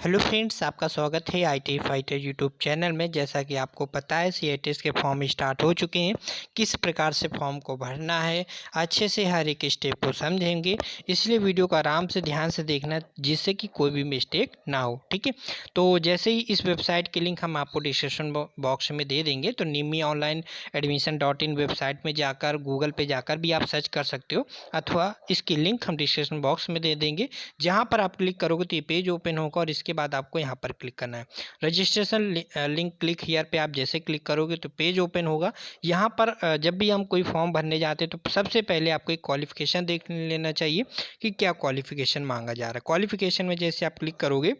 Hello friends, आपका स्वागत है आईटी फाइटर यूट्यूब चैनल में। जैसा कि आपको पता है सीएटीएस के फॉर्म स्टार्ट हो चुके हैं। किस प्रकार से फॉर्म को भरना है अच्छे से हर एक स्टेप को समझेंगे, इसलिए वीडियो को आराम से ध्यान से देखना जिससे कि कोई भी मिस्टेक ना हो। ठीक है, तो जैसे ही इस वेबसाइट की लिंक हम आपको डिस्क्रिप्शन बॉक्स में दे देंगे, तो निमी ऑनलाइन एडमिशन .in वेबसाइट में जाकर गूगल पे जाकर भी आप सर्च कर सकते हो, अथवा इसकी लिंक हम डिस्क्रिप्शन बॉक्स में दे देंगे। जहाँ पर आप क्लिक करोगे तो ये पेज ओपन होगा और इसके बाद आपको यहाँ पर क्लिक करना है रजिस्ट्रेशन लिंक। क्लिक हियर पे आप जैसे क्लिक करोगे तो पेज ओपन होगा। यहाँ पर जब भी हम कोई फॉर्म भरने जाते हैं तो सबसे पहले आपको एक क्वालिफिकेशन देख लेना चाहिए कि क्या क्वालिफिकेशन मांगा जा रहा है। क्वालिफिकेशन में जैसे आप क्लिक करोगे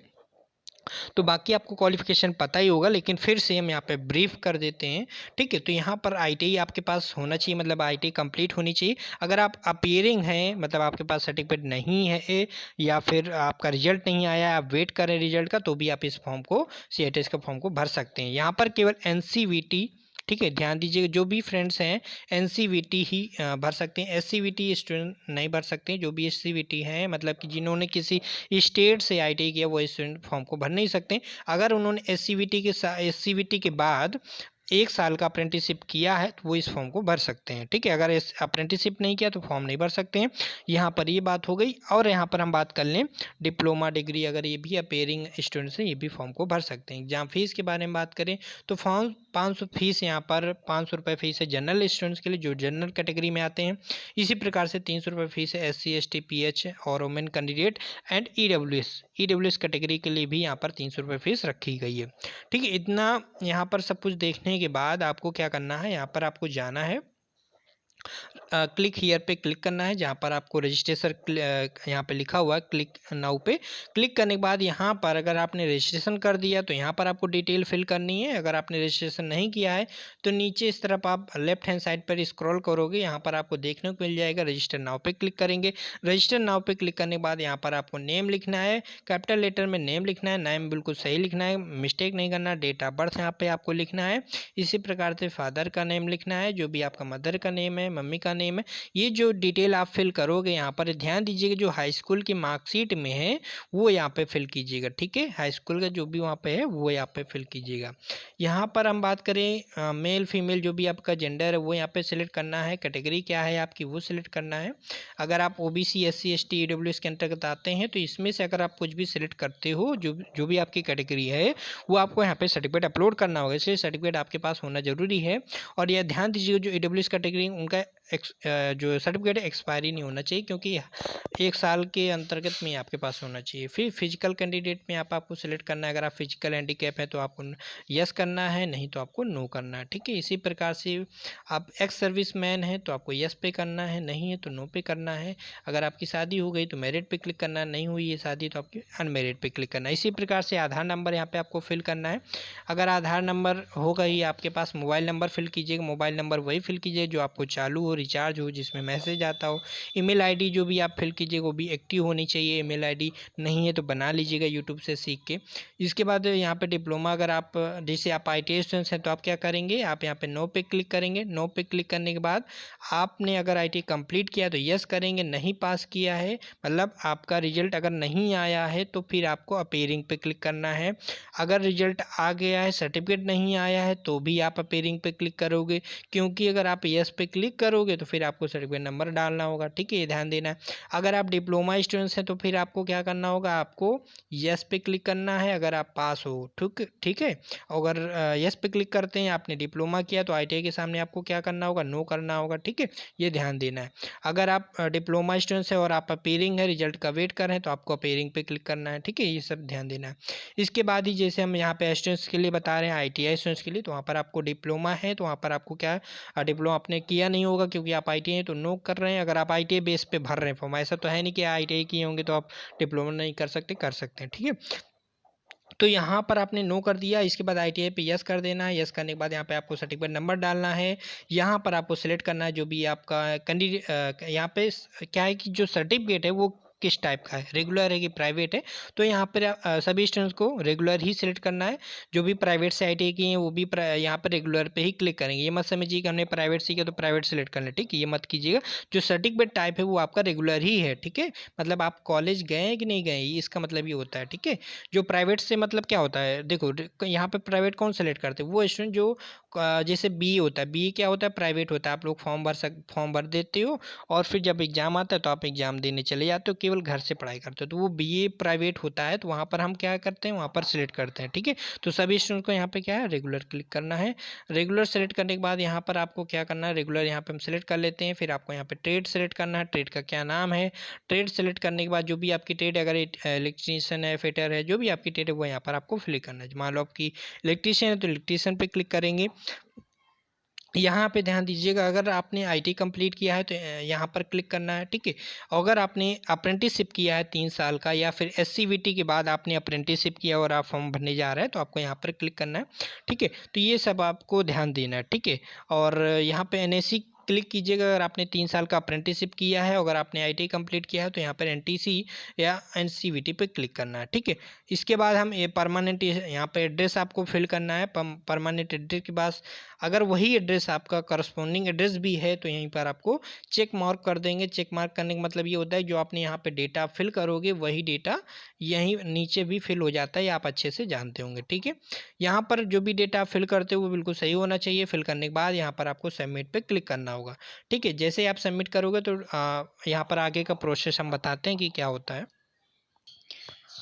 तो बाकी आपको क्वालिफिकेशन पता ही होगा, लेकिन फिर से हम यहाँ पे ब्रीफ कर देते हैं। ठीक है, तो यहाँ पर आईटीआई आपके पास होना चाहिए, मतलब आईटीआई कंप्लीट होनी चाहिए। अगर आप अपीयरिंग हैं, मतलब आपके पास सर्टिफिकेट नहीं है या फिर आपका रिजल्ट नहीं आया, आप वेट करें रिजल्ट का, तो भी आप इस फॉर्म को सीएटीएस का फॉर्म को भर सकते हैं। यहाँ पर केवल एनसीवीटी, ठीक है, ध्यान दीजिए, जो भी फ्रेंड्स हैं एनसीवीटी ही भर सकते हैं। एससीवीटी स्टूडेंट नहीं भर सकते हैं। जो भी एससीवीटी हैं, मतलब कि जिन्होंने किसी स्टेट से आईटीआई किया, वो स्टूडेंट फॉर्म को भर नहीं सकते। अगर उन्होंने एससीवीटी के बाद 1 साल का अप्रेंटिसशिप किया है तो वो इस फॉर्म को भर सकते हैं। ठीक है, अगर इस अप्रेंटिसशिप नहीं किया तो फॉर्म नहीं भर सकते हैं। यहाँ पर ये बात हो गई। और यहाँ पर हम बात कर लें डिप्लोमा डिग्री, अगर ये भी अपेयरिंग स्टूडेंट्स हैं, ये भी फॉर्म को भर सकते हैं। एग्जाम फीस के बारे में बात करें तो फॉर्म 500 फीस, यहाँ पर 500 रुपये फीस है जनरल स्टूडेंट्स के लिए जो जनरल कैटेगरी में आते हैं। इसी प्रकार से 300 रुपये फीस है SC ST PH और women candidate and EWS category के लिए भी यहाँ पर 300 रुपये फीस रखी गई है। ठीक है, इतना यहाँ पर सब कुछ देखने के बाद आपको क्या करना है, यहाँ पर आपको जाना है, क्लिक हियर पे क्लिक करना है, जहाँ पर आपको रजिस्ट्रेशन यहाँ पे लिखा हुआ है क्लिक नाउ पे क्लिक करने के बाद यहाँ पर अगर आपने रजिस्ट्रेशन कर दिया तो यहाँ पर आपको डिटेल फिल करनी है। अगर आपने रजिस्ट्रेशन नहीं किया है तो नीचे इस तरफ आप लेफ्ट हैंड साइड पर स्क्रॉल करोगे, यहाँ पर आपको देखने को मिल जाएगा रजिस्टर नाउ पे क्लिक करेंगे। रजिस्टर नाउ पे क्लिक करने के बाद यहाँ पर आपको नेम लिखना है, कैपिटल लेटर में नेम लिखना है, नेम बिल्कुल सही लिखना है, मिस्टेक नहीं करना। डेट ऑफ बर्थ यहाँ पे आपको लिखना है। इसी प्रकार से फादर का नेम लिखना है, जो भी आपका मदर का नेम है, मम्मी का नेम है। ये जो डिटेल आप फिल करोगे यहाँ पर ध्यान दीजिएगा, जो हाई स्कूल की मार्कशीट में है वो यहाँ पे फिल कीजिएगा। ठीक है, हाई स्कूल का जो भी वहाँ पे है वो यहाँ पे फिल कीजिएगा। यहाँ पर हम बात करें मेल फीमेल, जो भी आपका जेंडर है वो यहाँ पे सिलेक्ट करना है। कैटेगरी क्या है आपकी वो सिलेक्ट करना है। अगर आप ओबीसी SC ST EWS के अंतर्गत आते हैं तो इसमें से अगर आप कुछ भी सिलेक्ट करते हो, जो भी आपकी कैटेगरी है, वो आपको यहाँ पे सर्टिफिकेट अपलोड करना होगा, इसलिए सर्टिफिकेट आपके पास होना जरूरी है। और यह ध्यान दीजिएगा, जो EWS कैटेगरी उनका जो सर्टिफिकेट एक्सपायरी नहीं होना चाहिए, क्योंकि 1 साल के अंतर्गत में आपके पास होना चाहिए। फिर फिजिकल कैंडिडेट में आपको सिलेक्ट करना है। अगर आप फिजिकल हैंडीकैप है तो आपको यस करना है, नहीं तो आपको नो करना है। ठीक है, इसी प्रकार से आप एक्स सर्विस मैन है तो आपको यस पे करना है, नहीं है तो नो पे करना है। अगर आपकी शादी हो गई तो मैरिड पे क्लिक करना है, नहीं हुई है शादी तो आपकी अनमेरिड पे क्लिक करना है। इसी प्रकार से आधार नंबर यहाँ पे आपको फिल करना है। अगर आधार नंबर होगा ही आपके पास, मोबाइल नंबर फिल कीजिएगा। मोबाइल नंबर वही फिल कीजिए जो आपको चालू हो, रिचार्ज हो, जिसमें मैसेज आता हो। ईमेल आईडी जो भी आप फिल कीजिएगा वो भी एक्टिव होनी चाहिए। ईमेल आईडी नहीं है तो बना लीजिएगा यूट्यूब से सीख के। इसके बाद यहाँ पे डिप्लोमा, अगर आप जैसे आप ITI स्टूडेंट्स हैं तो आप क्या करेंगे, आप यहाँ पे नो पे क्लिक करेंगे। नो पे क्लिक करने के बाद आपने अगर ITI कंप्लीट किया तो यस करेंगे, नहीं पास किया है, मतलब आपका रिजल्ट अगर नहीं आया है तो फिर आपको अपीयरिंग पे क्लिक करना है। अगर रिजल्ट आ गया है, सर्टिफिकेट नहीं आया है, तो भी आप अपीयरिंग पे क्लिक करोगे, क्योंकि अगर आप यस पे क्लिक करोगे तो फिर आपको सर्टिफिकेट नंबर डालना होगा। ठीक है, ये ध्यान देना है। अगर आप डिप्लोमा स्टूडेंट्स हैं तो फिर आपको क्या करना होगा, आपको यस पे क्लिक करना है अगर आप पास हो। ठीक है, अगर यस पे क्लिक करते हैं, आपने डिप्लोमा किया तो ITI के सामने आपको क्या करना होगा, नो करना होगा। ठीक है, ये ध्यान देना है। अगर आप डिप्लोमा स्टूडेंट्स हैं और आप अपीयरिंग है, रिजल्ट का वेट कर रहे हैं, तो आपको अपीयरिंग पे क्लिक करना है। ठीक है, ये सब ध्यान देना है। इसके बाद ही जैसे हम यहाँ पे स्टूडेंट्स के लिए बता रहे हैं, ITI स्टूडेंट्स के लिए, तो वहाँ पर आपको डिप्लोमा है तो वहाँ पर आपको क्या, डिप्लोमा आपने किया नहीं होगा क्योंकि आप ITI हैं तो नो कर रहे हैं। अगर आप ITI बेस पे भर रहे हैं फॉर्म, ऐसा तो है नहीं कि ITI किए होंगे तो आप डिप्लोमा नहीं कर सकते, कर सकते हैं। ठीक है, तो यहाँ पर आपने नो कर दिया। इसके बाद ITI पे यस कर देना है। यस करने के बाद यहाँ पे आपको सर्टिफिकेट नंबर डालना है। यहाँ पर आपको सिलेक्ट करना है जो भी आपका कैंडिडेट, यहाँ पे क्या है कि जो सर्टिफिकेट है वो किस टाइप का है, रेगुलर है कि प्राइवेट है। तो यहाँ पर सभी स्टूडेंट्स को रेगुलर ही सिलेक्ट करना है। जो भी प्राइवेट से ITI की हैं वो भी यहाँ पर रेगुलर पे ही क्लिक करेंगे। ये मत समझिए कि हमने प्राइवेट सीखा तो प्राइवेट सेलेक्ट कर लें, ठीक है, ये मत कीजिएगा। जो सर्टिफिकेट टाइप है वो आपका रेगुलर ही है, ठीक है, मतलब आप कॉलेज गए हैं कि नहीं गए, इसका मतलब ये होता है, ठीक है। जो प्राइवेट से मतलब क्या होता है, देखो यहाँ पे प्राइवेट कौन सेलेक्ट करते हैं, वो स्टूडेंट जो जैसे BE होता है, BE क्या होता है, प्राइवेट होता है। आप लोग फॉर्म भर देते हो और फिर जब एग्जाम आता है तो आप एग्जाम देने चले जाते हो, केवल घर से पढ़ाई करते हो, तो वो BE प्राइवेट होता है। तो वहाँ पर हम क्या करते हैं, वहाँ पर सिलेक्ट करते हैं, ठीक है। तो सभी स्टूडेंट को यहाँ पे क्या है, रेगुलर क्लिक करना है। रेगुलर सेलेक्ट करने के बाद यहाँ पर आपको क्या करना है, रेगुलर यहाँ पे हम सेलेक्ट कर लेते हैं। फिर आपको यहाँ पे ट्रेड सेलेक्ट करना है, ट्रेड का क्या नाम है। ट्रेड सेलेक्ट करने के बाद जो भी आपकी ट्रेड, अगर इलेक्ट्रीशियन है, फिटर है, जो भी आपकी ट्रेड है वो यहाँ पर आपको फिल करना है। मान लो आपकी इलेक्ट्रीशियन है तो इलेक्ट्रीशियन पे क्लिक करेंगे। यहाँ पे ध्यान दीजिएगा, अगर आपने IT कंप्लीट किया है तो यहाँ पर क्लिक करना है, ठीक है। अगर आपने अप्रेंटिसशिप किया है 3 साल का, या फिर SCVT के बाद आपने अप्रेंटिसशिप किया और आप फॉर्म भरने जा रहे हैं, तो आपको यहाँ पर क्लिक करना है, ठीक है। तो ये सब आपको ध्यान देना है, ठीक है। और यहाँ पे NSC क्लिक कीजिएगा अगर आपने 3 साल का अप्रेंटिसशिप किया है। अगर आपने IT कंप्लीट किया है तो यहाँ पर NTC या NCVT पे क्लिक करना है, ठीक है। इसके बाद हम ये परमानेंट, यहाँ पे एड्रेस आपको फिल करना है। परमानेंट एड्रेस के बाद अगर वही एड्रेस आपका करस्पॉन्डिंग एड्रेस भी है तो यहीं पर आपको चेक मार्क कर देंगे। चेक मार्क करने का मतलब ये होता है जो आपने यहाँ पे डेटा फिल करोगे वही डेटा यहीं नीचे भी फिल हो जाता है, ये आप अच्छे से जानते होंगे, ठीक है। यहाँ पर जो भी डेटा आप फिल करते हो वो बिल्कुल सही होना चाहिए। फिल करने के बाद यहाँ पर आपको सबमिट पे क्लिक करना होगा, ठीक है। जैसे ही आप सबमिट करोगे तो यहाँ पर आगे का प्रोसेस हम बताते हैं कि क्या होता है।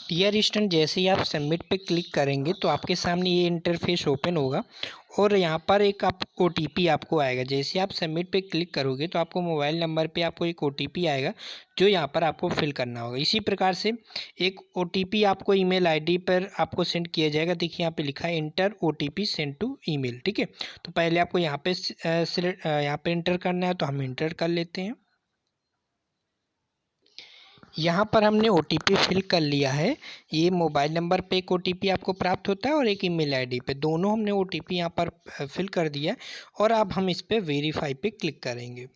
डियर स्टूडेंट, जैसे ही आप सबमिट पे क्लिक करेंगे तो आपके सामने ये इंटरफेस ओपन होगा और यहाँ पर एक आप OTP आपको आएगा। जैसे आप सबमिट पे क्लिक करोगे तो आपको मोबाइल नंबर पे आपको एक OTP आएगा जो यहाँ पर आपको फिल करना होगा। इसी प्रकार से एक OTP आपको ईमेल ID पर आपको सेंड किया जाएगा। देखिए यहाँ पे लिखा है enter OTP send to email, ठीक है। तो पहले आपको यहाँ पे यहाँ पे इंटर करना है, तो हम इंटर कर लेते हैं। यहाँ पर हमने OTP फिल कर लिया है। ये मोबाइल नंबर पे एक OTP आपको प्राप्त होता है और एक ईमेल ID पे, दोनों हमने OTP यहाँ पर फिल कर दिया। और अब हम इस पे वेरीफाई पे क्लिक करेंगे।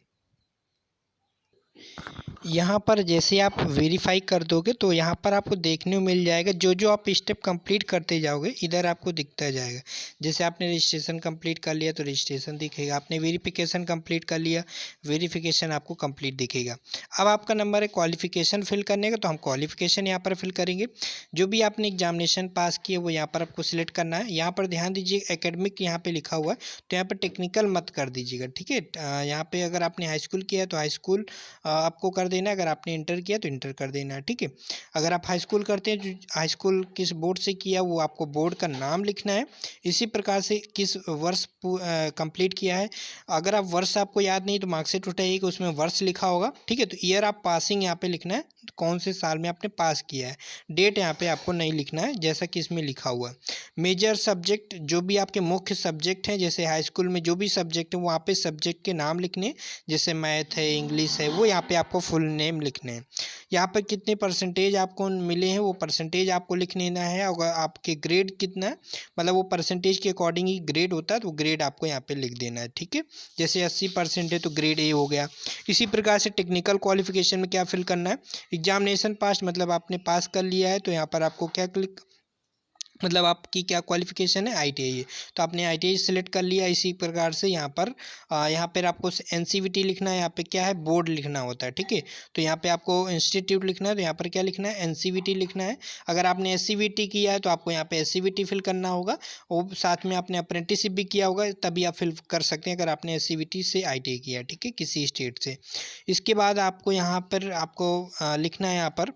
यहाँ पर जैसे आप वेरीफाई कर दोगे तो यहाँ पर आपको देखने को मिल जाएगा जो जो आप स्टेप कंप्लीट करते जाओगे इधर आपको दिखता जाएगा। जैसे आपने रजिस्ट्रेशन कंप्लीट कर लिया तो रजिस्ट्रेशन दिखेगा, आपने वेरिफिकेशन कंप्लीट कर लिया, वेरिफिकेशन आपको कंप्लीट दिखेगा। अब आपका नंबर है क्वालिफिकेशन फिल करने का, तो हम क्वालिफिकेशन यहाँ पर फिल करेंगे। जो भी आपने एग्जामिनेशन पास किए वो यहाँ पर आपको सिलेक्ट करना है। यहाँ पर ध्यान दीजिए एकेडमिक यहाँ पे लिखा हुआ है तो यहाँ पर टेक्निकल मत कर दीजिएगा, ठीक है। यहाँ पे अगर आपने हाई स्कूल किया है तो हाई स्कूल आपको कर देना है, अगर आपने इंटर किया तो इंटर कर देना है, ठीक है। अगर आप हाई स्कूल करते हैं, जो हाई स्कूल किस बोर्ड से किया वो आपको बोर्ड का नाम लिखना है। इसी प्रकार से किस वर्ष कंप्लीट किया है, अगर आप वर्ष आपको याद नहीं तो मार्कशीट उठाइए कि उसमें वर्ष लिखा होगा, ठीक है। तो ईयर आप पासिंग यहाँ पे लिखना है, कौन से साल में आपने पास किया है। डेट यहाँ पे आपको नहीं लिखना है जैसा कि इसमें लिखा हुआ है। मेजर सब्जेक्ट, जो भी आपके मुख्य सब्जेक्ट हैं, जैसे हाई स्कूल में जो भी सब्जेक्ट है वहाँ पे सब्जेक्ट के नाम लिखने, जैसे मैथ है, इंग्लिश है, वो यहाँ पे आपको फुल नेम लिखने हैं। यहाँ पर कितने परसेंटेज आपको मिले हैं वो परसेंटेज आपको लिख लेना है। अगर आपके ग्रेड कितना है, मतलब वो परसेंटेज के अकॉर्डिंग ही ग्रेड होता है, तो ग्रेड आपको यहाँ पे लिख देना है, ठीक है। जैसे 80% है तो ग्रेड A हो गया। इसी प्रकार से टेक्निकल क्वालिफिकेशन में क्या फिल करना है, एग्जामिनेशन पास, मतलब आपने पास कर लिया है तो यहाँ पर आपको क्या क्लिक, मतलब आपकी क्या क्वालिफिकेशन है, ITI है, तो आपने ITI सेलेक्ट कर लिया। इसी प्रकार से यहाँ पर आपको NCVT लिखना है, यहाँ पे क्या है बोर्ड लिखना होता है, ठीक है। तो यहाँ पे आपको इंस्टीट्यूट लिखना है, तो यहाँ पर क्या लिखना है NCVT लिखना है। अगर आपने SCVT किया है तो आपको यहाँ पे SCVT फिल करना होगा, और साथ में आपने अप्रेंटिसशिप भी किया होगा तभी आप फिल कर सकते हैं, अगर आपने SCVT से ITI किया है, ठीक है, किसी स्टेट से। इसके बाद आपको यहाँ पर आपको लिखना है यहाँ पर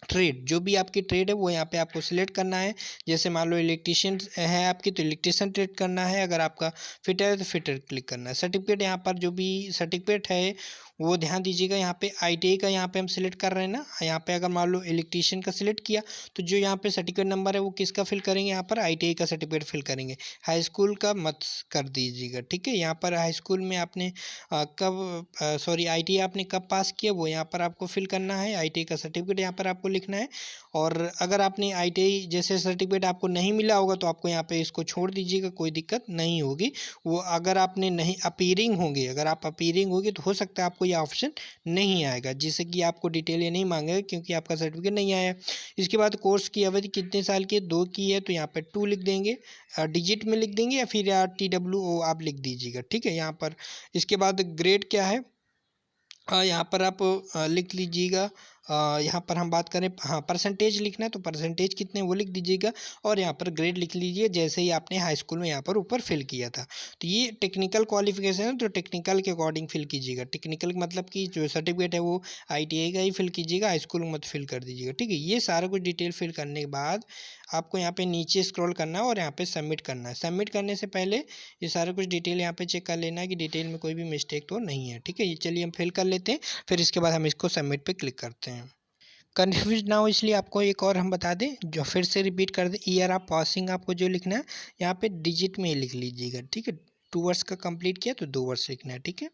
ट्रेड, जो भी आपकी ट्रेड है वो यहाँ पे आपको सिलेक्ट करना है। जैसे मान लो इलेक्ट्रीशियन है आपकी तो इलेक्ट्रीशियन ट्रेड करना है, अगर आपका फिटर है तो फिटर क्लिक करना है। सर्टिफिकेट, यहाँ पर जो भी सर्टिफिकेट है वो ध्यान दीजिएगा, यहाँ पे ITI का यहाँ पे हम सिलेक्ट कर रहे हैं ना। यहाँ पे अगर मान लो इलेक्ट्रीशियन का सिलेक्ट किया तो जो यहाँ पे सर्टिफिकेट नंबर है वो किसका फिल करेंगे, यहाँ पर ITI का सर्टिफिकेट फिल करेंगे। हाई स्कूल का मत कर दीजिएगा, ठीक है। यहाँ पर हाई स्कूल में आपने ITI आपने कब पास किया वो यहाँ पर आपको फिल करना है। ITI का सर्टिफिकेट यहाँ पर आपको लिखना है। और अगर आपने ITI जैसे सर्टिफिकेट आपको नहीं मिला होगा तो आपको यहाँ पे इसको छोड़ दीजिएगा, कोई दिक्कत नहीं होगी। वो अगर आपने नहीं अपीयरिंग होंगे, अगर आप अपीयरिंग होगी तो हो सकता है आपको ये ऑप्शन नहीं आएगा, जिससे कि आपको डिटेल ये नहीं मांगेगा क्योंकि आपका सर्टिफिकेट नहीं आया। इसके बाद कोर्स की अवधि कितने साल की है, 2 की है तो यहाँ पर 2 लिख देंगे, डिजिट में लिख देंगे या फिर TWO आप लिख दीजिएगा, ठीक है यहाँ पर। इसके बाद ग्रेड क्या है, यहाँ पर आप लिख लीजिएगा। यहाँ पर हम बात करें, हाँ परसेंटेज लिखना है तो परसेंटेज कितने वो लिख दीजिएगा, और यहाँ पर ग्रेड लिख लीजिए जैसे ही आपने हाई स्कूल में यहाँ पर ऊपर फिल किया था। तो ये टेक्निकल क्वालिफिकेशन है तो टेक्निकल के अकॉर्डिंग फिल कीजिएगा। टेक्निकल मतलब कि जो सर्टिफिकेट है वो ITI का ही फिल कीजिएगा, हाई स्कूल में मत फिल कर दीजिएगा, ठीक है। ये सारा कुछ डिटेल फिल करने के बाद आपको यहाँ पे नीचे स्क्रॉल करना है और यहाँ पे सबमिट करना है। सबमिट करने से पहले ये सारा कुछ डिटेल यहाँ पे चेक कर लेना है कि डिटेल में कोई भी मिस्टेक तो नहीं है, ठीक है। ये चलिए हम फिल कर लेते हैं, फिर इसके बाद हम इसको सबमिट पे क्लिक करते हैं। कन्फ्यूज ना हो इसलिए आपको एक और हम बता दें, जो फिर से रिपीट कर दें, ईयर ऑफ पासिंग आपको जो लिखना है यहाँ पे डिजिट में ही लिख लीजिएगा, ठीक है। 2 वर्ष का कंप्लीट किया तो 2 वर्ष लिखना है, ठीक है।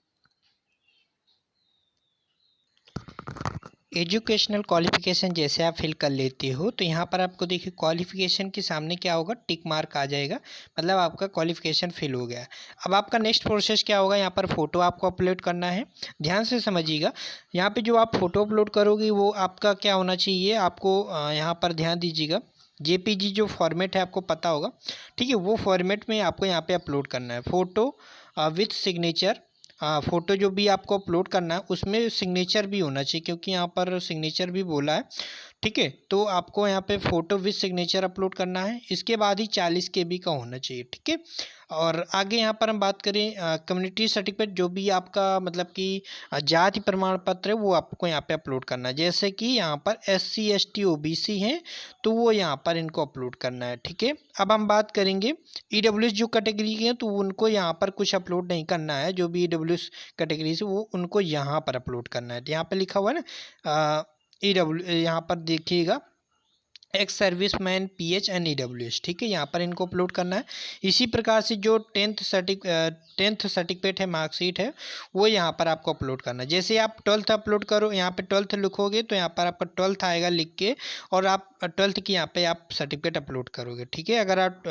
एजुकेशनल क्वालिफिकेशन जैसे आप फिल कर लेते हो तो यहाँ पर आपको देखिए क्वालिफिकेशन के सामने क्या होगा, टिक मार्क आ जाएगा, मतलब आपका क्वालिफिकेशन फिल हो गया। अब आपका नेक्स्ट प्रोसेस क्या होगा, यहाँ पर फ़ोटो आपको अपलोड करना है। ध्यान से समझिएगा, यहाँ पे जो आप फ़ोटो अपलोड करोगे वो आपका क्या होना चाहिए, आपको यहाँ पर ध्यान दीजिएगा। JPG जो फॉर्मेट है आपको पता होगा, ठीक है, वो फॉर्मेट में आपको यहाँ पे अपलोड करना है। फ़ोटो विथ सिग्नेचर, फ़ोटो जो भी आपको अपलोड करना है उसमें सिग्नेचर भी होना चाहिए, क्योंकि यहाँ पर सिग्नेचर भी बोला है, ठीक है। तो आपको यहाँ पे फ़ोटो विथ सिग्नेचर अपलोड करना है। इसके बाद ही 40 KB का होना चाहिए, ठीक है। और आगे यहाँ पर हम बात करें कम्युनिटी सर्टिफिकेट, जो भी आपका मतलब कि जाति प्रमाण पत्र है वो आपको यहाँ पे अपलोड करना है। जैसे कि यहाँ पर SC ST OBC हैं तो वो यहाँ पर इनको अपलोड करना है, ठीक है। अब हम बात करेंगे EWS जो कैटेगरी के हैं तो उनको यहाँ पर कुछ अपलोड नहीं करना है। जो भी EWS कैटेगरी से वो उनको यहाँ पर अपलोड करना है। यहाँ पर लिखा हुआ है ना यहाँ पर देखिएगा, ex service man PH and EWS, ठीक है, यहाँ पर इनको अपलोड करना है। इसी प्रकार से जो टेंथ सर्टिफिकेट है, मार्कशीट है, वो यहाँ पर आपको अपलोड करना है। जैसे आप 12th अपलोड करो, यहाँ पे 12th लिखोगे तो यहाँ पर आपका 12th आएगा लिख के, और आप 12th की यहाँ पे आप सर्टिफिकेट अपलोड करोगे, ठीक है। अगर आप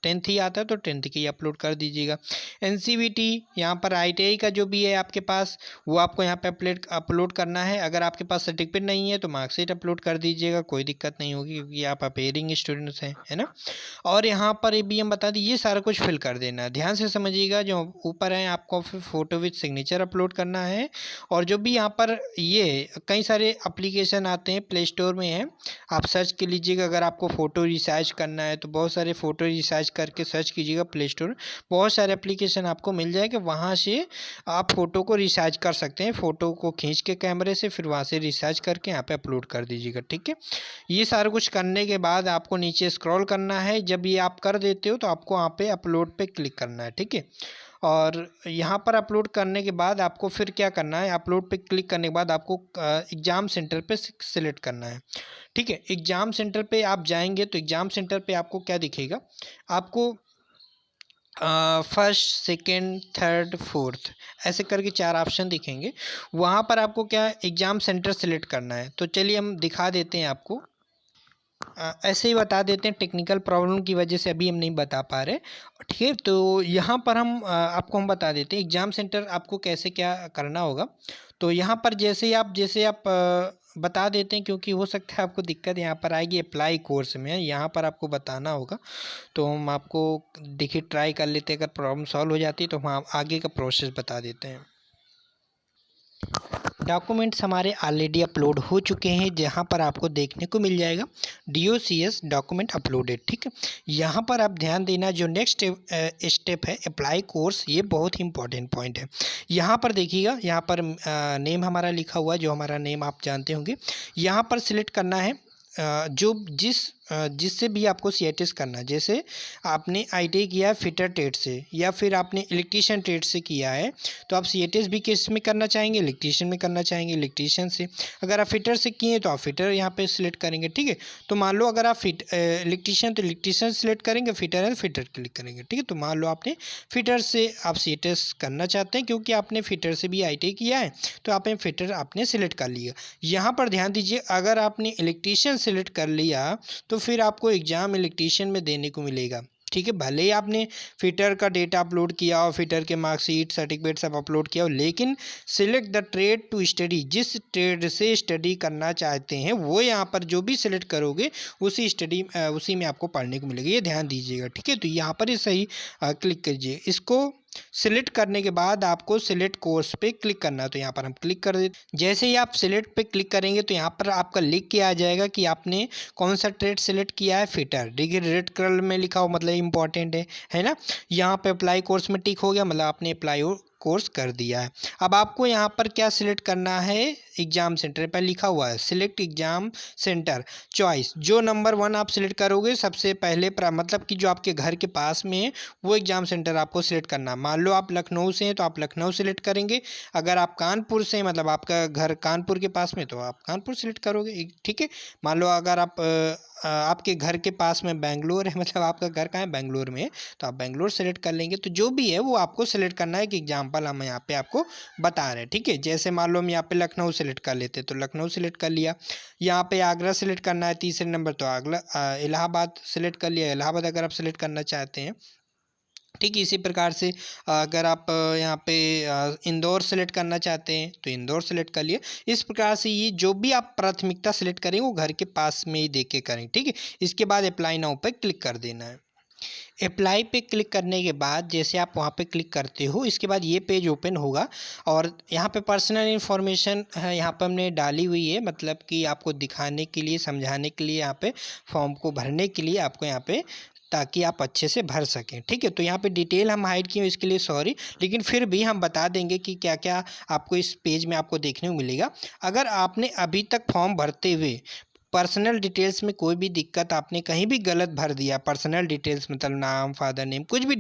10th ही आता है तो 10th की अपलोड कर दीजिएगा। NCVT यहाँ पर ITI का जो भी है आपके पास वो आपको यहाँ पे अपलोड करना है। अगर आपके पास सर्टिफिकेट नहीं है तो मार्कशीट अपलोड कर दीजिएगा, कोई दिक्कत नहीं होगी क्योंकि आप अपेयरिंग स्टूडेंट्स हैं, है ना। और यहाँ पर भी हम बता दें, ये सारा कुछ फिल कर देना है। ध्यान से समझिएगा, जो ऊपर है आपको फिर फ़ोटो विथ सिग्नेचर अपलोड करना है। और जो भी यहाँ पर ये कई सारे एप्लीकेशन आते हैं, प्ले स्टोर में है, आप सर्च कर लीजिएगा। अगर आपको फ़ोटो रिसाइज करना है तो बहुत सारे फ़ोटो रिसाइज करके सर्च कीजिएगा प्ले स्टोर, बहुत सारे एप्लीकेशन आपको मिल जाएगा, वहाँ से आप फ़ोटो को रिसाइज कर सकते हैं। फ़ोटो को खींच के कैमरे से फिर वहाँ से रिसाइज करके यहाँ पे अपलोड कर दीजिएगा, ठीक है। ये सारा कुछ करने के बाद आपको नीचे स्क्रॉल करना है। जब ये आप कर देते हो तो आपको वहाँ पे अपलोड पे क्लिक करना है, ठीक है। और यहाँ पर अपलोड करने के बाद आपको फिर क्या करना है, अपलोड पे क्लिक करने के बाद आपको एग्ज़ाम सेंटर पे सिलेक्ट करना है, ठीक है। एग्ज़ाम सेंटर पे आप जाएंगे तो एग्ज़ाम सेंटर पे आपको क्या दिखेगा, आपको फर्स्ट, सेकेंड, थर्ड, फोर्थ ऐसे करके 4 ऑप्शन दिखेंगे। वहाँ पर आपको क्या एग्ज़ाम सेंटर सेलेक्ट करना है। तो चलिए हम दिखा देते हैं आपको, ऐसे ही बता देते हैं, टेक्निकल प्रॉब्लम की वजह से अभी हम नहीं बता पा रहे, ठीक है। तो यहाँ पर आपको हम बता देते हैं एग्ज़ाम सेंटर आपको कैसे क्या करना होगा। तो यहाँ पर जैसे आप बता देते हैं, क्योंकि हो सकता है आपको दिक्कत यहाँ पर आएगी, अप्लाई कोर्स में यहाँ पर आपको बताना होगा। तो हम आपको देखिए ट्राई कर लेते हैं, अगर प्रॉब्लम सॉल्व हो जाती है तो हम आगे का प्रोसेस बता देते हैं। डॉक्यूमेंट्स हमारे ऑलरेडी अपलोड हो चुके हैं, जहां पर आपको देखने को मिल जाएगा DOCS डॉक्यूमेंट अपलोडेड, ठीक है। यहाँ पर आप ध्यान देना, जो नेक्स्ट स्टेप है अप्लाई कोर्स, ये बहुत ही इंपॉर्टेंट पॉइंट है। यहाँ पर देखिएगा, यहाँ पर नेम हमारा लिखा हुआ है, जो हमारा नेम आप जानते होंगे। यहाँ पर सिलेक्ट करना है जो जिस जिससे भी आपको सीआईटीएस करना है, जैसे आपने आईटीआई किया है फिटर ट्रेड से या फिर आपने इलेक्ट्रीशियन ट्रेड से किया है, तो आप सीआईटीएस भी किस में करना चाहेंगे, इलेक्ट्रीशियन में करना चाहेंगे, इलेक्ट्रीशियन से। अगर आप फिटर से किए तो आप फिटर यहाँ पे सिलेक्ट करेंगे, ठीक है। तो मान लो अगर आप इलेक्ट्रीशियन तो इलेक्ट्रीशियन सेलेक्ट करेंगे, फिटर है तो फिटर क्लिक करेंगे, ठीक है। तो मान लो आपने फिटर से आप सीआईटीएस करना चाहते हैं, क्योंकि आपने फिटर से भी आईटीआई किया है, तो आपने फिटर आपने सिलेक्ट कर लिया। यहाँ पर ध्यान दीजिए, अगर आपने इलेक्ट्रीशियन सेलेक्ट कर लिया तो फिर आपको एग्ज़ाम इलेक्ट्रीशियन में देने को मिलेगा, ठीक है। भले ही आपने फिटर का डेटा अपलोड किया हो, फिटर के मार्कशीट सर्टिफिकेट सब अपलोड किया हो, लेकिन select the trade to study, जिस ट्रेड से स्टडी करना चाहते हैं वो यहाँ पर जो भी सिलेक्ट करोगे उसी में आपको पढ़ने को मिलेगा, ये ध्यान दीजिएगा, ठीक है। तो यहाँ पर ही सही क्लिक कीजिए। इसको सिलेक्ट करने के बाद आपको सिलेक्ट कोर्स पे क्लिक करना है, तो यहाँ पर हम क्लिक कर देते। जैसे ही आप सिलेक्ट पे क्लिक करेंगे तो यहाँ पर आपका लिख के आ जाएगा कि आपने कौन सा ट्रेड सिलेक्ट किया है, फिटर, देखिए रेड कलर में लिखा हो मतलब इंपॉर्टेंट है ना। यहाँ पे अप्लाई कोर्स में टिक हो गया, मतलब आपने अप्लाई कोर्स कर दिया है। अब आपको यहाँ पर क्या सिलेक्ट करना है, एग्जाम सेंटर पर लिखा हुआ है सिलेक्ट एग्जाम सेंटर चॉइस, जो नंबर 1 आप सिलेक्ट करोगे सबसे पहले मतलब कि जो आपके घर के पास में है वो एग्जाम सेंटर आपको सिलेक्ट करना है। मान लो आप लखनऊ से हैं तो आप लखनऊ सिलेक्ट करेंगे, अगर आप कानपुर से मतलब आपका घर कानपुर के पास में तो आप कानपुर सिलेक्ट करोगे, ठीक है। मान लो अगर आपके घर के पास में बेंगलोर है, मतलब आपका घर कहाँ है, बेंगलोर में है, तो आप बेंगलोर सेलेक्ट कर लेंगे। तो जो भी है वो आपको सेलेक्ट करना है, कि एग्जाम्पल हम यहाँ पे आपको बता रहे हैं, ठीक है। जैसे मान लो हम यहाँ पे लखनऊ सेलेक्ट कर लेते तो लखनऊ सेलेक्ट कर लिया। यहाँ पे आगरा सेलेक्ट करना है तीसरे नंबर, तो आगरा इलाहाबाद सेलेक्ट कर लिया, इलाहाबाद अगर आप सेलेक्ट करना चाहते हैं, ठीक। इसी प्रकार से अगर आप यहाँ पे इंदौर सेलेक्ट करना चाहते हैं तो इंदौर सेलेक्ट कर लिए। इस प्रकार से ये जो भी आप प्राथमिकता सेलेक्ट करेंगे वो घर के पास में ही देख के करें, ठीक है। इसके बाद अप्लाई नाउ पे क्लिक कर देना है। अप्लाई पे क्लिक करने के बाद जैसे आप वहाँ पे क्लिक करते हो, इसके बाद ये पेज ओपन होगा और यहाँ पे पर्सनल इन्फॉर्मेशन है, यहाँ पे हमने डाली हुई है, मतलब कि आपको दिखाने के लिए, समझाने के लिए, यहाँ पे फॉर्म को भरने के लिए आपको यहाँ पे, ताकि आप अच्छे से भर सकें, ठीक है। तो यहाँ पे डिटेल हम हाइड किए, इसके लिए सॉरी, लेकिन फिर भी हम बता देंगे कि क्या क्या आपको इस पेज में आपको देखने को मिलेगा। अगर आपने अभी तक फॉर्म भरते हुए पर्सनल डिटेल्स में कोई भी दिक्कत, आपने कहीं भी गलत भर दिया, पर्सनल डिटेल्स मतलब नाम, फादर नेम, कुछ भी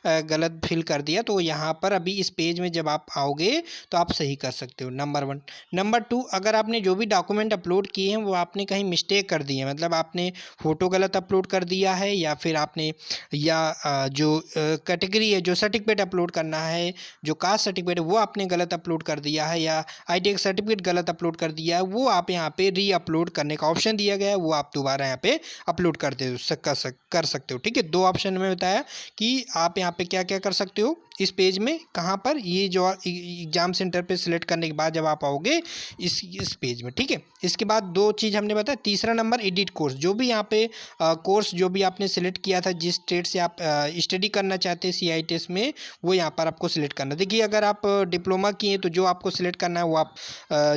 गलत फिल कर दिया, तो यहाँ पर अभी इस पेज में जब आप आओगे तो आप सही कर सकते हो, नंबर 1। नंबर 2, अगर आपने जो भी डॉक्यूमेंट अपलोड किए हैं वो आपने कहीं मिस्टेक कर दी है, मतलब आपने फ़ोटो गलत अपलोड कर दिया है, या फिर आपने जो कैटेगरी है, जो सर्टिफिकेट अपलोड करना है, जो कास्ट सर्टिफिकेट है वो आपने गलत अपलोड कर दिया है, या आईटीआई सर्टिफिकेट गलत अपलोड कर दिया है, वो आप यहाँ पे री अपलोड करने का ऑप्शन दिया गया है, वो आप दोबारा यहाँ पे अपलोड कर सकते हो, ठीक है। 2 ऑप्शन में बताया कि आप यहाँ पे क्या क्या कर सकते हो इस पेज में, कहाँ पर, ये जो एग्जाम सेंटर पे सिलेक्ट करने के बाद जब आप आओगे इस पेज में, ठीक है। इसके बाद 2 चीज़ हमने बताया। तीसरा नंबर एडिट कोर्स, जो भी यहाँ पे कोर्स जो भी आपने सिलेक्ट किया था, जिस ट्रेड से आप स्टडी करना चाहते हैं सीआईटीएस में, वो यहाँ पर आपको सिलेक्ट करना। देखिए अगर आप डिप्लोमा किए तो जो आपको सिलेक्ट करना है वो आप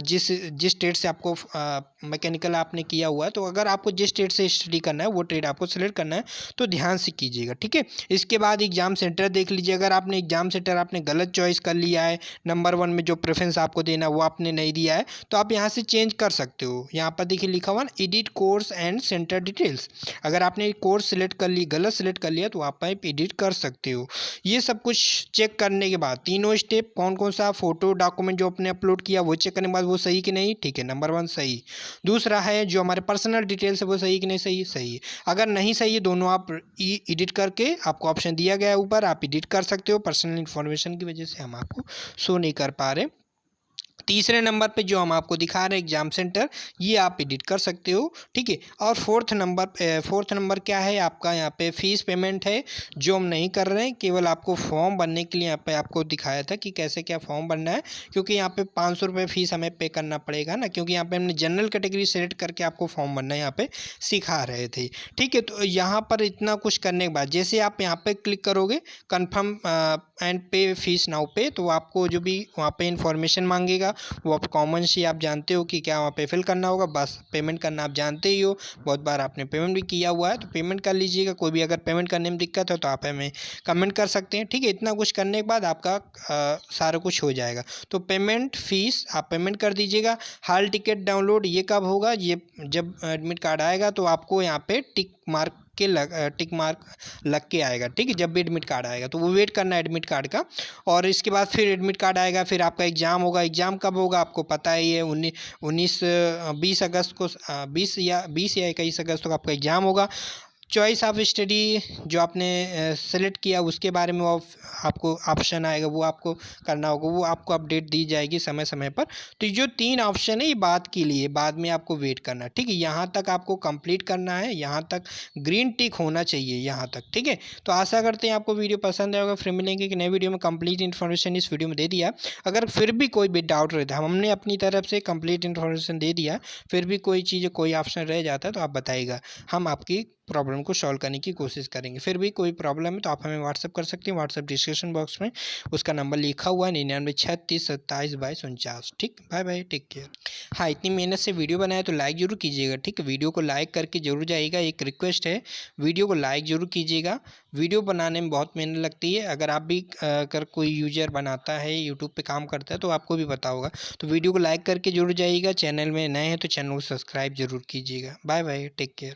जिस ट्रेड से आपको मैकेनिकल आपने किया हुआ है, तो अगर आपको जिस ट्रेड से स्टडी करना है वो ट्रेड आपको सिलेक्ट करना है, तो ध्यान से कीजिएगा, ठीक है। इसके बाद एग्जाम सेंटर देख लीजिए, अगर आपने एग्जाम सेंटर आपने गलत चॉइस कर लिया है, नंबर 1 में जो प्रेफरेंस आपको देना वो आपने नहीं दिया है, तो आप यहाँ से चेंज कर सकते हो। यहाँ पर देखिए लिखा हुआ ना edit course and centre details, अगर आपने कोर्स सिलेक्ट कर ली, गलत सिलेक्ट कर लिया, तो आप एडिट कर सकते हो। ये सब कुछ चेक करने के बाद तीनों स्टेप, कौन कौन सा फोटो डॉक्यूमेंट जो आपने अपलोड किया वो चेक करने के बाद वो सही कि नहीं, ठीक है, नंबर 1 सही। दूसरा है जो हमारे पर्सनल डिटेल्स है वो सही कि नहीं, सही है। अगर नहीं सही है, दोनों आप एडिट करके, आपको ऑप्शन दिया गया है ऊपर, आप एडिट कर सकते हो। पर्सनल इन्फॉर्मेशन की वजह से हम आपको शो नहीं कर पा रहे। तीसरे नंबर पे जो हम आपको दिखा रहे हैं एग्जाम सेंटर, ये आप एडिट कर सकते हो, ठीक है। और फोर्थ नंबर क्या है आपका, यहाँ पे फीस पेमेंट है, जो हम नहीं कर रहे हैं, केवल आपको फॉर्म भरने के लिए यहाँ पे आपको दिखाया था कि कैसे क्या फॉर्म भरना है, क्योंकि यहाँ पे 500 रुपये फीस हमें पे करना पड़ेगा ना, क्योंकि यहाँ पे हमने जनरल कैटेगरी सेलेक्ट करके आपको फॉर्म भरना यहाँ पे सिखा रहे थे, ठीक है। तो यहाँ पर इतना कुछ करने के बाद जैसे आप यहाँ पे क्लिक करोगे कन्फर्म एंड पे फीस नाउ पे। तो आपको जो भी वहाँ पे इन्फॉर्मेशन मांगेगा वो आप कॉमन सी आप जानते हो कि क्या वहाँ पे फिल करना होगा, बस पेमेंट करना आप जानते ही हो, बहुत बार आपने पेमेंट भी किया हुआ है, तो पेमेंट कर लीजिएगा। कोई भी अगर पेमेंट करने में दिक्कत हो तो आप हमें कमेंट कर सकते हैं, ठीक है। इतना कुछ करने के बाद आपका सारा कुछ हो जाएगा। तो पेमेंट फ़ीस आप पेमेंट कर दीजिएगा। हॉल टिकट डाउनलोड ये कब होगा, ये जब एडमिट कार्ड आएगा तो आपको यहाँ पे टिक मार्क लग के आएगा, ठीक है। जब भी एडमिट कार्ड आएगा तो वो वेट करना है एडमिट कार्ड का। और इसके बाद फिर एडमिट कार्ड आएगा, फिर आपका एग्ज़ाम होगा। एग्ज़ाम कब होगा आपको पता ही है, 20 अगस्त को, 20 या 21 अगस्त को आपका एग्ज़ाम होगा। चॉइस ऑफ स्टडी जो आपने सेलेक्ट किया उसके बारे में वो आपको ऑप्शन आएगा, वो आपको करना होगा, वो आपको अपडेट दी जाएगी समय समय पर। तो ये जो 3 ऑप्शन है ये बाद के लिए, बाद में आपको वेट करना है, ठीक है। यहाँ तक आपको कंप्लीट करना है, यहाँ तक ग्रीन टिक होना चाहिए, यहाँ तक, ठीक है। तो आशा करते हैं आपको वीडियो पसंद आएगा। फिर मिलेंगे कि नए वीडियो में। कंप्लीट इन्फॉर्मेशन इस वीडियो में दे दिया। अगर फिर भी कोई भी डाउट रहता है, हमने अपनी तरफ से कंप्लीट इन्फॉर्मेशन दे दिया, फिर भी कोई चीज़ कोई ऑप्शन रह जाता है तो आप बताइएगा, हम आपकी प्रॉब्लम को सॉल्व करने की कोशिश करेंगे। फिर भी कोई प्रॉब्लम है तो आप हमें व्हाट्सअप कर सकते हैं। व्हाट्सअप डिस्क्रिप्शन बॉक्स में उसका नंबर लिखा हुआ है 9936272249, ठीक। Bye bye, take care. हाँ, इतनी मेहनत से वीडियो बनाया तो लाइक ज़रूर कीजिएगा, ठीक है। वीडियो को लाइक करके जरूर जाइएगा, एक रिक्वेस्ट है, वीडियो को लाइक ज़रूर कीजिएगा। वीडियो बनाने में बहुत मेहनत लगती है। अगर आप भी अगर कोई यूजर बनाता है, यूट्यूब पे काम करता है, तो आपको भी पता होगा। तो वीडियो को लाइक करके जरूर जाइएगा। चैनल में नए हैं तो चैनल को सब्सक्राइब जरूर कीजिएगा। Bye bye, take care.